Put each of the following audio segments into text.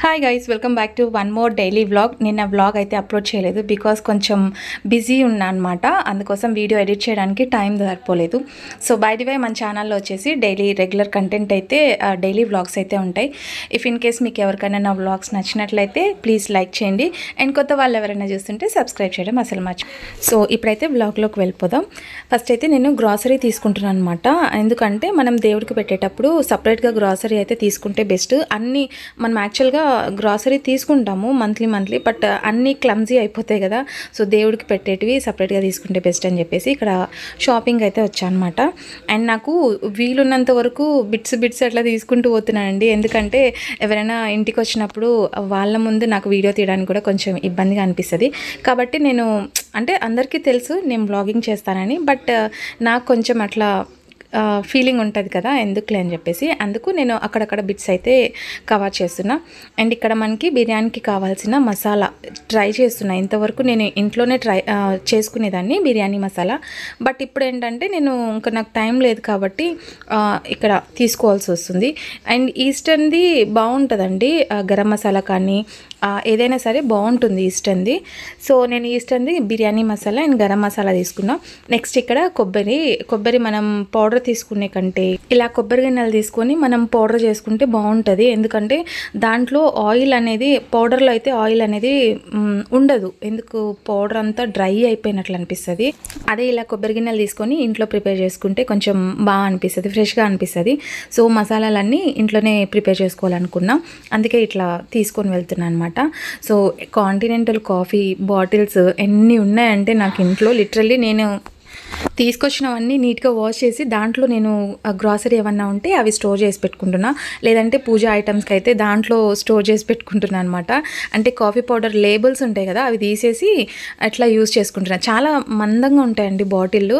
Hi guys, welcome back to one more daily vlog. నిన్న vlog అయితే upload చేయలేదు because కొంచెం బిజీ ఉన్నా అనమాట. అందుకోసం వీడియో ఎడిట్ చేయడానికి టైం సరిపోలేదు. సో బై ది వే మన ఛానల్లో వచ్చేసి డైలీ రెగ్యులర్ కంటెంట్ అయితే డైలీ వ్లాగ్స్ అయితే ఉంటాయి. ఇఫ్ ఇన్ కేస్ మీకు ఎవరికైనా నా వ్లాగ్స్ నచ్చినట్లయితే ప్లీజ్ లైక్ చేయండి. అండ్ కొత్త వాళ్ళు ఎవరైనా చూస్తుంటే సబ్స్క్రైబ్ చేయడం అసలు సో ఇప్పుడైతే వ్లాగ్లోకి వెళ్ళిపోదాం. ఫస్ట్ అయితే నేను గ్రాసరీ తీసుకుంటున్నాను అనమాట. ఎందుకంటే మనం దేవుడికి పెట్టేటప్పుడు సపరేట్గా గ్రాసరీ అయితే తీసుకుంటే బెస్ట్. అన్నీ మనం యాక్చువల్గా గ్రాసరీ తీసుకుంటాము మంత్లీ, బట్ అన్నీ క్లమ్జీ అయిపోతాయి కదా. సో దేవుడికి పెట్టేటివి సపరేట్గా తీసుకుంటే బెస్ట్ అని చెప్పేసి ఇక్కడ షాపింగ్ అయితే వచ్చానమాట. అండ్ నాకు వీలున్నంత వరకు బిట్స్ అట్లా తీసుకుంటూ పోతున్నానండి. ఎందుకంటే ఎవరైనా ఇంటికి వచ్చినప్పుడు వాళ్ళ ముందు నాకు వీడియో తీయడానికి కూడా కొంచెం ఇబ్బందిగా అనిపిస్తుంది. కాబట్టి నేను అంటే అందరికీ తెలుసు నేను బ్లాగింగ్ చేస్తానని, బట్ నాకు కొంచెం అట్లా ఫీలింగ్ ఉంటుంది కదా, ఎందుకులే అని చెప్పేసి అందుకు నేను అక్కడక్కడ బిట్స్ అయితే కవర్ చేస్తున్నా. అండ్ ఇక్కడ మనకి బిర్యానీకి కావాల్సిన మసాలా ట్రై చేస్తున్నా. ఇంతవరకు నేను ఇంట్లోనే చేసుకునేదాన్ని బిర్యానీ మసాలా, బట్ ఇప్పుడు ఏంటంటే నేను ఇంకా నాకు టైం లేదు కాబట్టి ఇక్కడ తీసుకోవాల్సి వస్తుంది. అండ్ ఈస్టర్న్ది బాగుంటుందండి, గరం మసాలా కానీ ఏదైనా సరే బాగుంటుంది ఈస్టర్న్ది. సో నేను ఈస్టర్న్ది బిర్యానీ మసాలా అండ్ గరం మసాలా తీసుకున్నా. నెక్స్ట్ ఇక్కడ కొబ్బరి మనం పౌడర్ తీసుకునే కంటే ఇలా కొబ్బరి గిన్నెలు తీసుకొని మనం పౌడర్ చేసుకుంటే బాగుంటుంది. ఎందుకంటే దాంట్లో ఆయిల్ అనేది, పౌడర్లో అయితే ఆయిల్ అనేది ఉండదు. ఎందుకు పౌడర్ అంతా డ్రై అయిపోయినట్లు అనిపిస్తుంది. అదే ఇలా కొబ్బరి గిన్నెలు తీసుకొని ఇంట్లో ప్రిపేర్ చేసుకుంటే కొంచెం బాగా అనిపిస్తుంది, ఫ్రెష్గా అనిపిస్తుంది. సో మసాలాలన్నీ ఇంట్లోనే ప్రిపేర్ చేసుకోవాలనుకున్నా, అందుకే ఇట్లా తీసుకొని వెళ్తున్నాను అనమాట. సో కాంటినెంటల్ కాఫీ బాటిల్స్ ఎన్ని ఉన్నాయంటే నాకు ఇంట్లో, లిటరల్లీ నేను తీసుకొచ్చినవన్నీ నీట్గా వాష్ చేసి దాంట్లో నేను గ్రాసరీ ఏమన్నా ఉంటే అవి స్టోర్ చేసి పెట్టుకుంటున్నా. లేదంటే పూజ ఐటమ్స్కి అయితే దాంట్లో స్టోర్ చేసి పెట్టుకుంటున్నా అనమాట. అంటే కాఫీ పౌడర్ లేబుల్స్ ఉంటాయి కదా, అవి తీసేసి అట్లా యూజ్ చేసుకుంటున్నా. చాలా మందంగా ఉంటాయండి బాటిళ్ళు.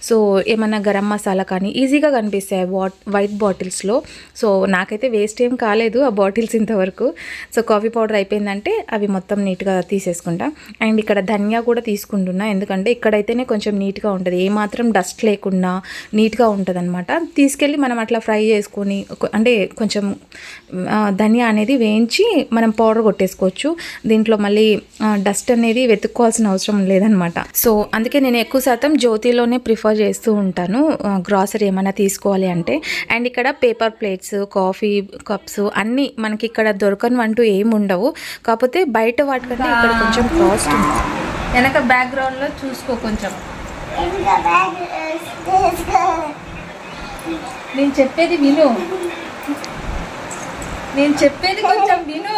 సో ఏమన్నా గరం మసాలా కానీ ఈజీగా కనిపిస్తాయి వైట్ బాటిల్స్లో. సో నాకైతే వేస్ట్ ఏం కాలేదు ఆ బాటిల్స్ ఇంతవరకు. సో కాఫీ పౌడర్ అయిపోయిందంటే అవి మొత్తం నీట్గా తీసేసుకుంటా. అండ్ ఇక్కడ ధనియా కూడా తీసుకుంటున్నా, ఎందుకంటే ఇక్కడైతేనే కొంచెం నీట్గా ఉంటుంది, ఏమాత్రం డస్ట్ లేకుండా నీట్గా ఉంటుంది అనమాట. తీసుకెళ్ళి మనం అట్లా ఫ్రై చేసుకొని, అంటే కొంచెం ధనియా అనేది వేయించి మనం పౌడర్ కొట్టేసుకోవచ్చు. దీంట్లో మళ్ళీ డస్ట్ అనేది వెతుక్కోవాల్సిన అవసరం లేదనమాట. సో అందుకే నేను ఎక్కువ శాతం జ్యోతిలోనే ప్రిఫర్ చేస్తూ ఉంటాను గ్రాసరీ ఏమైనా తీసుకోవాలి అంటే. అండ్ ఇక్కడ పేపర్ ప్లేట్స్, కాఫీ కప్స్ అన్నీ మనకి ఇక్కడ దొరకనివంటూ ఏమి ఉండవు. కాకపోతే బయట వాటికంటే ఇక్కడ కొంచెం కాస్ట్ ఉంది. వెనక బ్యాక్గ్రౌండ్లో చూసుకో కొంచెం. నేను చెప్పేది విను, కొంచెం విను.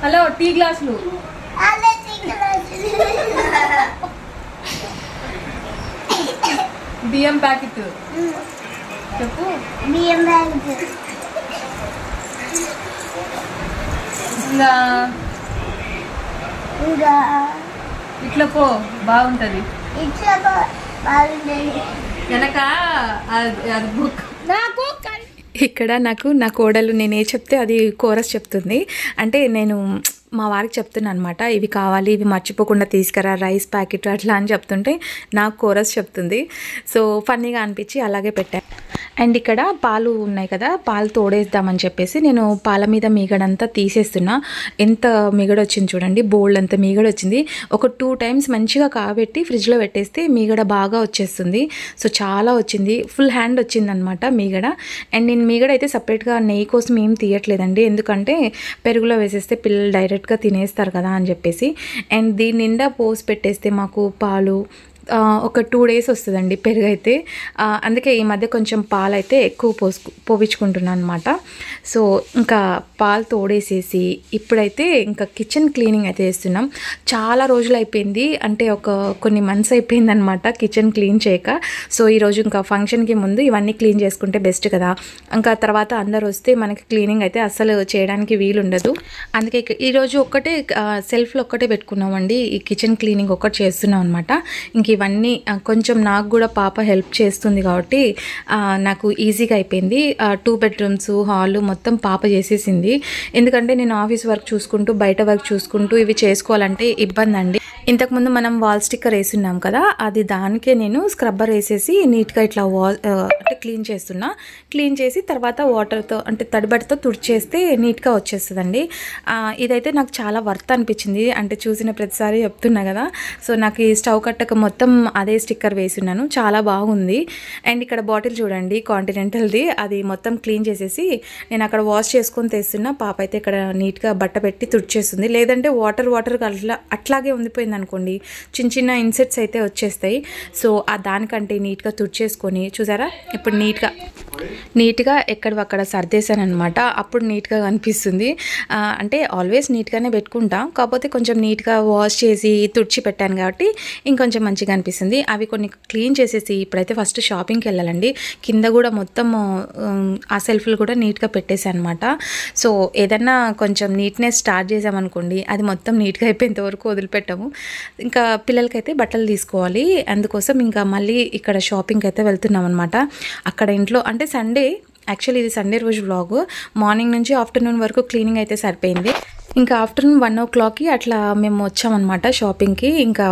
హలో, టీ గ్లాసులు, బియ్యం ప్యాకెట్ చెప్పు. బియ్యం ప్యాకెట్ ఇంకా ఇట్లా పో, బాగుంటుంది. వెనక ఇక్కడ నాకు నా కోడలు నేనే చెప్తే అది కోరస్ చెప్తుంది. అంటే నేను మా వారికి చెప్తున్నా అనమాట, ఇవి కావాలి, ఇవి మర్చిపోకుండా తీసుకురా, రైస్ ప్యాకెట్ అట్లా అని చెప్తుంటే నాకు కోరస్ చెప్తుంది. సో ఫన్నీగా అనిపించి అలాగే పెట్టాను. అండ్ ఇక్కడ పాలు ఉన్నాయి కదా, పాలు తోడేద్దామని చెప్పేసి నేను పాల మీద మీగడంతా తీసేస్తున్నా. ఎంత మీగడ వచ్చింది చూడండి, బోల్డ్ అంత మీగడ వచ్చింది. ఒక 2 times మంచిగా కాబెట్టి ఫ్రిడ్జ్లో పెట్టేస్తే మీగడ బాగా వచ్చేస్తుంది. సో చాలా వచ్చింది, ఫుల్ హ్యాండ్ వచ్చిందనమాట మీగడ. అండ్ నేను మీగడ అయితే సపరేట్గా నెయ్యి కోసం ఏం తీయట్లేదండి, ఎందుకంటే పెరుగులో వేసేస్తే పిల్లలు డైరెక్ట్గా తినేస్తారు కదా అని చెప్పేసి. అండ్ దీని నిండా పోసి పెట్టేస్తే మాకు పాలు ఒక 2 days వస్తుందండి పెరుగు అయితే. అందుకే ఈ మధ్య కొంచెం పాలు అయితే ఎక్కువ పోపించుకుంటున్నాను అనమాట. సో ఇంకా పాలు తోడేసేసి ఇప్పుడైతే ఇంకా కిచెన్ క్లీనింగ్ అయితే చేస్తున్నాం. చాలా రోజులు అయిపోయింది, అంటే కొన్ని మంత్స్ అయిపోయింది అనమాట కిచెన్ క్లీన్ చేయక. సో ఈరోజు ఇంకా ఫంక్షన్కి ముందు ఇవన్నీ క్లీన్ చేసుకుంటే బెస్ట్ కదా. ఇంకా తర్వాత అందరు వస్తే మనకి క్లీనింగ్ అయితే అస్సలు చేయడానికి వీలుండదు. అందుకే ఈరోజు ఒక్కటే సెల్ఫ్లో ఒక్కటే పెట్టుకున్నామండి, ఈ కిచెన్ క్లీనింగ్ ఒక్కటి చేస్తున్నాం అనమాట. ఇంక ఇవన్నీ కొంచెం నాకు కూడా పాప హెల్ప్ చేస్తుంది కాబట్టి నాకు ఈజీగా అయిపోయింది. 2 బెడ్రూమ్స్ హాల్ మొత్తం పాప చేసేసింది. ఎందుకంటే నేను ఆఫీస్ వర్క్ చూసుకుంటూ బయట వర్క్ చూసుకుంటూ ఇవి చేసుకోవాలంటే ఇబ్బంది అండి. ఇంతకుముందు మనం వాల్ స్టిక్కర్ వేసున్నాం కదా, అది దానికే నేను స్క్రబ్బర్ వేసేసి నీట్గా ఇట్లా అంటే క్లీన్ చేసి తర్వాత వాటర్తో అంటే తడిబడితో తుడిచేస్తే నీట్గా వచ్చేస్తుందండి. ఇదైతే నాకు చాలా వర్త్ అనిపించింది. అంటే చూసిన ప్రతిసారి చెప్తున్నా కదా. సో నాకు ఈ స్టవ్ కట్టక మొత్తం అదే స్టిక్కర్ వేసున్నాను, చాలా బాగుంది. అండ్ ఇక్కడ బాటిల్ చూడండి కాంటినెంటల్ది, అది మొత్తం క్లీన్ చేసేసి నేను అక్కడ వాష్ చేసుకొని తెస్తున్నా. పాప అయితే ఇక్కడ నీట్గా బట్ట పెట్టి తుడిచేస్తుంది. లేదంటే వాటర్ అట్లాగే ఉండిపోయింది అనుకోండి, చిన్న చిన్న ఇన్సెక్ట్స్ అయితే వచ్చేస్తాయి. సో దానికంటే నీట్గా తుడిచేసుకొని చూసారా, ఇప్పుడు నీట్గా ఎక్కడక్కడ సర్దేశాను అనమాట. అప్పుడు నీట్గా కనిపిస్తుంది. అంటే ఆల్వేస్ నీట్గానే పెట్టుకుంటాం, కాకపోతే కొంచెం నీట్గా వాష్ చేసి తుడిచి పెట్టాను కాబట్టి ఇంకొంచెం మంచిగా అనిపిస్తుంది. అవి కొన్ని క్లీన్ చేసేసి ఇప్పుడైతే ఫస్ట్ షాపింగ్కి వెళ్ళాలండి. కింద కూడా మొత్తం ఆ సెల్ఫ్లు కూడా నీట్గా పెట్టేసాను అనమాట. సో ఏదన్నా కొంచెం నీట్నెస్ స్టార్ట్ చేసామనుకోండి, అది మొత్తం నీట్గా అయిపోయేంత వరకు వదిలిపెట్టాము. ఇంకా పిల్లలకైతే బట్టలు తీసుకోవాలి, అందుకోసం ఇంకా మళ్ళీ ఇక్కడ షాపింగ్కి అయితే వెళ్తున్నాం అనమాట. అక్కడ ఇంట్లో అంటే సండే, యాక్చువల్లీ ఇది సండే రోజు వ్లాగ్. మార్నింగ్ నుంచి ఆఫ్టర్నూన్ వరకు క్లీనింగ్ అయితే సరిపోయింది. ఇంకా ఆఫ్టర్నూన్ 1 o'clockకి అట్లా మేము వచ్చామన్నమాట షాపింగ్కి. ఇంకా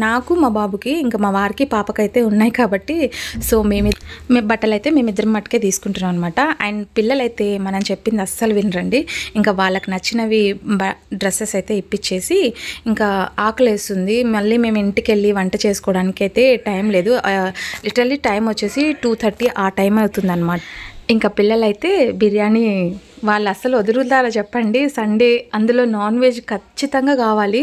నాకు మా బాబుకి ఇంకా మా వారికి పాపకైతే ఉన్నాయి కాబట్టి సో బట్టలు అయితే మేమిద్దరం మట్టుకే తీసుకుంటున్నాం అనమాట. అండ్ పిల్లలైతే మనం చెప్పింది అస్సలు వినరండి. ఇంకా వాళ్ళకి నచ్చినవి డ్రెస్సెస్ అయితే ఇప్పించేసి ఇంకా ఆకలేస్తుంది. మళ్ళీ మేము ఇంటికి వెళ్ళి వంట చేసుకోవడానికి అయితే టైం లేదు. లిటరల్లీ టైం వచ్చేసి 2:30 ఆ టైం అవుతుంది అనమాట. ఇంకా పిల్లలైతే బిర్యానీ వాళ్ళు అస్సలు వదులుతారా చెప్పండి. సండే అందులో నాన్ వెజ్ ఖచ్చితంగా కావాలి.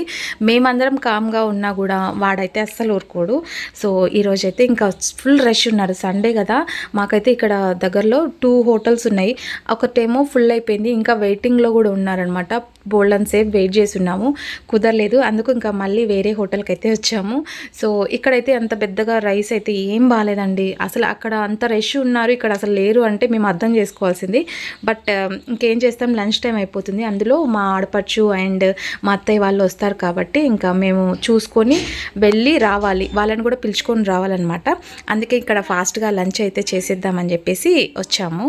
మేమందరం కామ్గా ఉన్నా కూడా వాడైతే అస్సలు ఊరుకోడు. సో ఈరోజైతే ఇంకా ఫుల్ రష్ ఉన్నారు, సండే కదా. మాకైతే ఇక్కడ దగ్గరలో 2 hotels ఉన్నాయి. ఒకటేమో ఫుల్ అయిపోయింది, ఇంకా వెయిటింగ్లో కూడా ఉన్నారనమాట. బోల్డన్ సేపు వెయిట్ చేసి ఉన్నాము, కుదరలేదు. అందుకు ఇంకా మళ్ళీ వేరే హోటల్కి అయితే వచ్చాము. సో ఇక్కడైతే అంత పెద్దగా రైస్ అయితే ఏం బాగాలేదండి. అసలు అక్కడ అంత రష్ ఉన్నారు, ఇక్కడ అసలు లేరు అంటే మేము అర్థం చేసుకోవాల్సింది. బట్ ఇంకేం చేస్తాం, లంచ్ టైం అయిపోతుంది. అందులో మా ఆడపడుచు అండ్ మా అత్తయ్య వాళ్ళు వస్తారు కాబట్టి ఇంకా మేము చూసుకొని వెళ్ళి రావాలి, వాళ్ళని కూడా పిలుచుకొని రావాలన్నమాట. అందుకే ఇక్కడ ఫాస్ట్గా లంచ్ అయితే చేసేద్దామని చెప్పేసి వచ్చాము.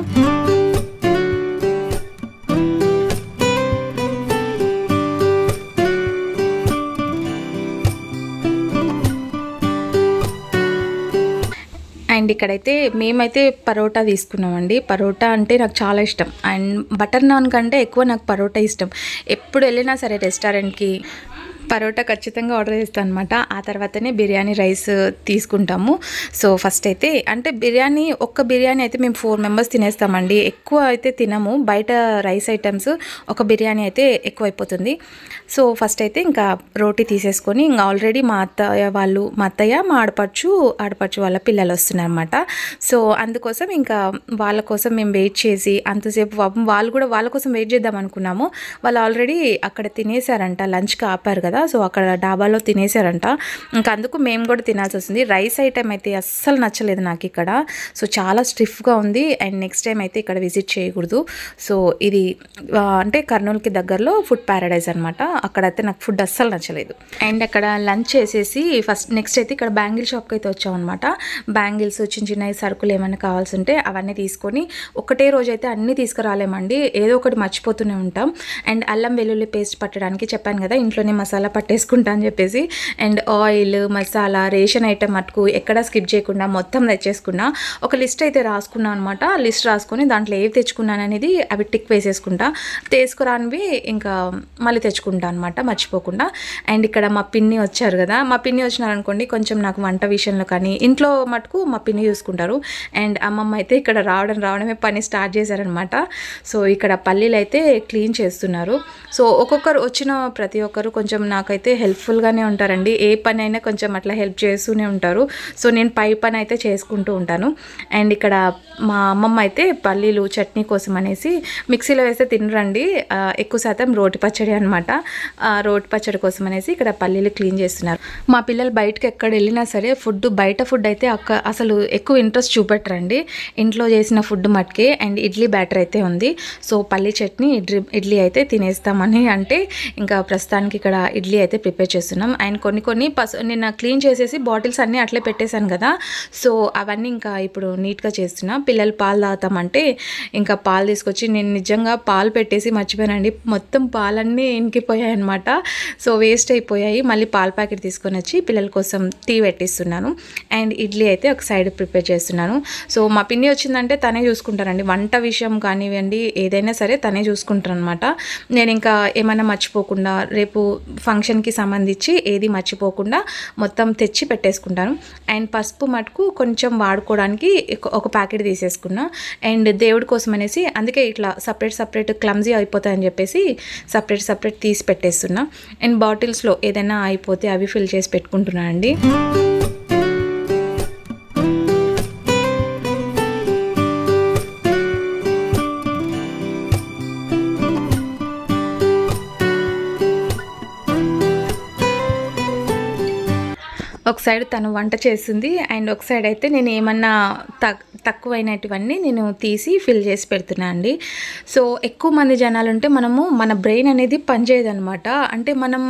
అండ్ ఇక్కడైతే మేమైతే పరోటా తీసుకున్నామండి. పరోటా అంటే నాకు చాలా ఇష్టం. అండ్ బటర్ నాన్ కంటే ఎక్కువ నాకు పరోటా ఇష్టం. ఎప్పుడు వెళ్ళినా సరే రెస్టారెంట్కి పరోటా ఖచ్చితంగా ఆర్డర్ చేస్తాను అనమాట. ఆ తర్వాతనే బిర్యానీ రైస్ తీసుకుంటాము. సో ఫస్ట్ అయితే అంటే ఒక్క బిర్యానీ అయితే మేము 4 members తినేస్తామండి. ఎక్కువ అయితే తినము. బయట రైస్ ఐటమ్స్ ఒక బిర్యానీ అయితే ఎక్కువ అయిపోతుంది. సో ఫస్ట్ అయితే ఇంకా రోటీ తీసేసుకొని ఇంకా ఆల్రెడీ మా అత్తయ్య మా ఆడపడుచు వాళ్ళ పిల్లలు వస్తున్నారన్నమాట. సో అందుకోసం ఇంకా వాళ్ళ కోసం మేము వెయిట్ చేసి అంతసేపు వాళ్ళు కూడా వాళ్ళ కోసం వెయిట్ చేద్దాం అనుకున్నాము. వాళ్ళు ఆల్రెడీ అక్కడ తినేసారంట, లంచ్కి ఆపారు కదా. సో అక్కడ డాబాలో తినేసారంట. ఇంకా అందుకు మేము కూడా తినాల్సి వస్తుంది. రైస్ ఐటమ్ అయితే అస్సలు నచ్చలేదు నాకు ఇక్కడ. సో చాలా స్టిఫ్గా ఉంది. అండ్ నెక్స్ట్ టైం అయితే ఇక్కడ విజిట్ చేయకూడదు. సో ఇది అంటే కర్నూలుకి దగ్గరలో ఫుడ్ ప్యారడైజ్ అనమాట. అక్కడైతే నాకు ఫుడ్ అస్సలు నచ్చలేదు. అండ్ అక్కడ లంచ్ చేసేసి నెక్స్ట్ అయితే ఇక్కడ బ్యాంగిల్ షాప్కి అయితే వచ్చామన్నమాట. బ్యాంగిల్స్ చిన్న సరుకులు ఏమైనా కావాల్సి ఉంటే అవన్నీ తీసుకొని ఒకటే రోజు అయితే అన్నీ తీసుకురాలేమండి, ఏదో ఒకటి మర్చిపోతూనే ఉంటాం. అండ్ అల్లం వెల్లుల్లి పేస్ట్ పట్టడానికి చెప్పాను కదా, ఇంట్లోనే మసాలా పట్టేసుకుంటా అని చెప్పేసి. And oil, masala, ration item మటుకు ఎక్కడ స్కిప్ చేయకుండా మొత్తం తెచ్చేసుకున్నా. ఒక లిస్ట్ అయితే రాసుకున్నాను అనమాట. లిస్ట్ రాసుకొని దాంట్లో ఏవి తెచ్చుకున్నాను అనేది అవి టిక్ వేసేసుకుంటా. తీసుకురానివి ఇంకా మళ్ళీ తెచ్చుకుంటా అనమాట మర్చిపోకుండా. అండ్ ఇక్కడ మా పిన్ని వచ్చారు కదా, మా పిన్ని వచ్చినారనుకోండి కొంచెం నాకు వంట విషయంలో కానీ ఇంట్లో మటుకు మా పిన్ని చూసుకుంటారు. అండ్ అమ్మమ్మ అయితే ఇక్కడ రావడమే పని స్టార్ట్ చేశారనమాట. సో ఇక్కడ పల్లీలు అయితే క్లీన్ చేస్తున్నారు. సో వచ్చిన ప్రతి ఒక్కరు కొంచెం నాకైతే హెల్ప్ఫుల్గానే ఉంటారండి. ఏ పని అయినా కొంచెం అట్లా హెల్ప్ చేస్తూనే ఉంటారు. సో నేను పై పని అయితే చేసుకుంటూ ఉంటాను. అండ్ ఇక్కడ మా అమ్మమ్మ అయితే పల్లీలు చట్నీ కోసం అనేసి మిక్సీలో వేస్తే తినరండి, ఎక్కువ శాతం రోటి పచ్చడి అనమాట. రోటి పచ్చడి కోసం అనేసి ఇక్కడ పల్లీలు క్లీన్ చేస్తున్నారు. మా పిల్లలు బయటకు ఎక్కడ వెళ్ళినా సరే బయట ఫుడ్ అయితే అసలు ఎక్కువ ఇంట్రెస్ట్ చూపెట్టరండి. ఇంట్లో చేసిన ఫుడ్ మట్టుకే. అండ్ ఇడ్లీ బ్యాటర్ అయితే ఉంది. సో పల్లీ చట్నీ ఇడ్లీ అయితే తినేస్తామని అంటే ఇంకా ప్రస్తుతానికి ఇక్కడ ఇడ్లీ అయితే ప్రిపేర్ చేస్తున్నాం. అండ్ కొన్ని నిన్న క్లీన్ చేసేసి బాటిల్స్ అన్నీ అట్లే పెట్టేశాను కదా, సో అవన్నీ ఇంకా ఇప్పుడు నీట్గా చేస్తున్నా. పిల్లలు పాలు తాగుతామంటే ఇంకా పాలు తీసుకొచ్చి నేను నిజంగా పాలు పెట్టేసి మర్చిపోయానండి. మొత్తం పాలన్నీ ఇంకిపోయాయి అనమాట. సో వేస్ట్ అయిపోయాయి. మళ్ళీ పాల ప్యాకెట్ తీసుకొని వచ్చి పిల్లల కోసం టీ పెట్టిస్తున్నాను. అండ్ ఇడ్లీ అయితే ఒక సైడ్ ప్రిపేర్ చేస్తున్నాను. సో మా పిన్ని వచ్చిందంటే తనే చూసుకుంటారండి. వంట విషయం కానివ్వండి ఏదైనా సరే తనే చూసుకుంటారు అనమాట. నేను ఇంకా ఏమైనా మర్చిపోకుండా రేపు ఫంక్షన్కి సంబంధించి ఏది మర్చిపోకుండా మొత్తం తెచ్చి పెట్టేసుకుంటాను. అండ్ పసుపు మటుకు కొంచెం వాడుకోవడానికి ఒక ప్యాకెట్ తీసేసుకున్నా. అండ్ దేవుడి కోసం అనేసి అందుకే ఇట్లా సపరేట్ క్లమ్జీ అయిపోతాయని చెప్పేసి సపరేట్ తీసి పెట్టేస్తున్నా. అండ్ బాటిల్స్లో ఏదైనా అయిపోతే అవి ఫిల్ చేసి పెట్టుకుంటున్నా అండి. ఒక సైడ్ తను వంట చేస్తుంది అండ్ ఒక సైడ్ అయితే నేను ఏమన్నా తక్కువైనటువన్నీ నేను తీసి ఫిల్ చేసి పెడుతున్నా అండి. సో ఎక్కువ మంది జనాలు ఉంటే మన బ్రెయిన్ అనేది పనిచేయదనమాట. అంటే మనం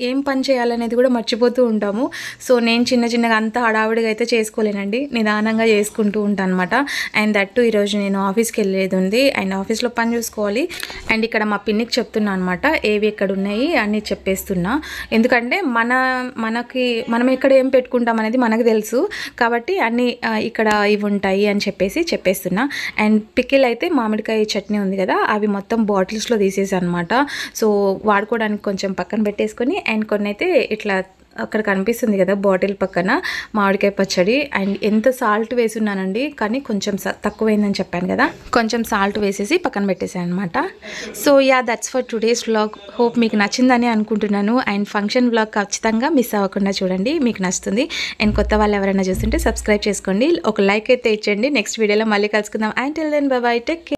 ఏం పని చేయాలనేది కూడా మర్చిపోతూ ఉంటాము. సో నేను చిన్నగా అంత హడావిడిగా అయితే చేసుకోలేనండి, నిదానంగా చేసుకుంటూ ఉంటాను అనమాట. అండ్ దట్టు ఈరోజు నేను ఆఫీస్కి వెళ్ళేది ఉంది అండ్ ఆఫీస్లో పని చూసుకోవాలి. అండ్ ఇక్కడ మా పిన్నికి చెప్తున్నా అనమాట, ఏవి ఎక్కడ ఉన్నాయి అని చెప్పేస్తున్నా. ఎందుకంటే మనం ఎక్కడ ఏం పెట్టుకుంటాం అనేది మనకు తెలుసు కాబట్టి అన్నీ ఇక్కడ ఇవి ఉంటాయి అని చెప్పేస్తున్నా. అండ్ పికిల్ అయితే మామిడికాయ చట్నీ ఉంది కదా, అవి మొత్తం బాటిల్స్లో తీసేసి అనమాట. సో వాడుకోవడానికి కొంచెం పక్కన పెట్టేసుకొని అండ్ కొన్ని అయితే ఇట్లా అక్కడ కనిపిస్తుంది కదా బాటిల్ పక్కన మామిడికాయ పచ్చడి. అండ్ ఎంత సాల్ట్ వేసున్నానండి, కానీ కొంచెం తక్కువైందని చెప్పాను కదా, కొంచెం సాల్ట్ వేసేసి పక్కన పెట్టేసాను అనమాట. So yeah that's for today's vlog. Hope మీకు నచ్చిందని అనుకుంటున్నాను. అండ్ ఫంక్షన్ వ్లాగ్ ఖచ్చితంగా మిస్ అవ్వకుండా చూడండి, మీకు నచ్చుతుంది. అండ్ కొత్త వాళ్ళు ఎవరైనా చూస్తుంటే సబ్స్క్రైబ్ చేసుకోండి, ఒక లైక్ అయితే ఇచ్చండి. నెక్స్ట్ వీడియోలో మళ్ళీ కలుసుకుందాం. And till then bye bye, take care.